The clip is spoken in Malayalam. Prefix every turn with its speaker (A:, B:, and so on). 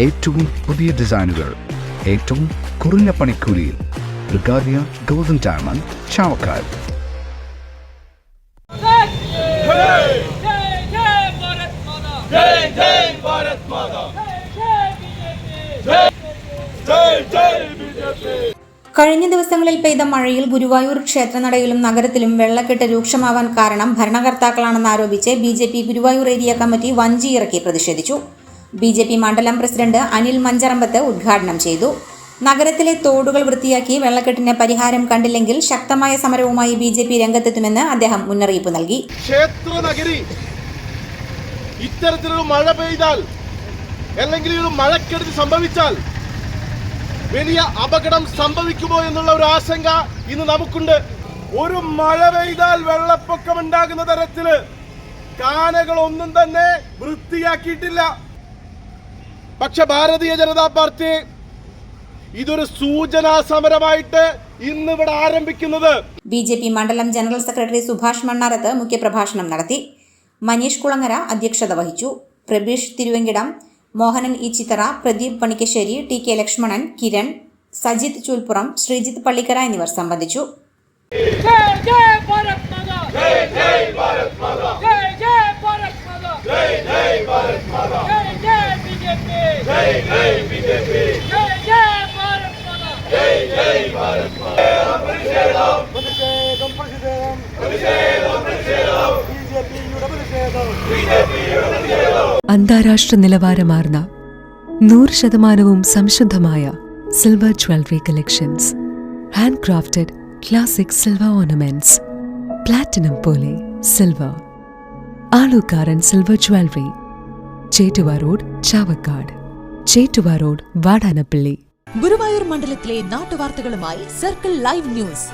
A: ഏറ്റവും പുതിയ ഡിസൈനുകൾ ഏറ്റവും കുറഞ്ഞ പണിക്കൂലിയിൽ. ബ്രിഗാദിയ ഗോൾഡൻ ഡയമണ്ട്, ചാവക്കാട്.
B: കഴിഞ്ഞ ദിവസങ്ങളിൽ പെയ്ത മഴയിൽ ഗുരുവായൂർ ക്ഷേത്രനടയിലും നഗരത്തിലും വെള്ളക്കെട്ട് രൂക്ഷമാവാൻ കാരണം ഭരണകർത്താക്കളാണെന്ന് ആരോപിച്ച് BJP ഗുരുവായൂർ ഏരിയ കമ്മിറ്റി വഞ്ചി ഇറക്കി പ്രതിഷേധിച്ചു. BJP മണ്ഡലം പ്രസിഡന്റ് അനിൽ മഞ്ചറമ്പത്ത് ഉദ്ഘാടനം ചെയ്തു. നഗരത്തിലെ തോടുകൾ വൃത്തിയാക്കി വെള്ളക്കെട്ടിന് പരിഹാരം കണ്ടില്ലെങ്കിൽ ശക്തമായ സമരവുമായി BJP രംഗത്തെത്തുമെന്ന് അദ്ദേഹം മുന്നറിയിപ്പ് നൽകി.
C: ക്ഷേത്രനഗരി ഇത്തരത്തിലൊരു മഴ പെയ്താൽ അല്ലെങ്കിൽ ഒരു മഴക്കെടുതി സംഭവിച്ചാൽ വലിയ അപകടം സംഭവിക്കുമോ എന്നുള്ള ഒരു ആശങ്ക ഇന്ന് നമുക്കുണ്ട്. ഒരു മഴ പെയ്താൽ വെള്ളപ്പൊക്കം ഉണ്ടാകുന്ന തരത്തില് കാനകളൊന്നും തന്നെ വൃത്തിയാക്കിയിട്ടില്ല. പക്ഷെ ഭാരതീയ ജനതാ പാർട്ടി ഇതൊരു സൂചനാ സമരമായിട്ട് ഇന്നിവിടെ ആരംഭിക്കുന്നത്.
B: BJP മണ്ഡലം ജനറൽ സെക്രട്ടറി സുഭാഷ് മണ്ണാറത്ത് മുഖ്യപ്രഭാഷണം നടത്തി. മനീഷ് കുളങ്ങര അധ്യക്ഷത വഹിച്ചു. പ്രബീഷ് തിരുവെങ്കിടം, മോഹനൻ ഈച്ചിത്തറ, പ്രദീപ് പണിക്കശ്ശേരി, TK ലക്ഷ്മണൻ, കിരൺ, സജിത് ചൂൽപ്പുറം, ശ്രീജിത്ത് പള്ളിക്കര എന്നിവർ സംബന്ധിച്ചു.
D: അന്താരാഷ്ട്ര നിലവാരമാർന്ന 100% സംശുദ്ധമായ silver jewellery collections, hand crafted classic silver ornaments, platinum പോലെ silver, Alukkaran silver jewellery, Chettuva road, Chavakkad, Chettuva road, Vadanappally.
E: Guruvayur മണ്ഡലത്തിലെ നാട്ടുവാർത്തകളുമായി സർക്കിൾ ലൈവ് ന്യൂസ്.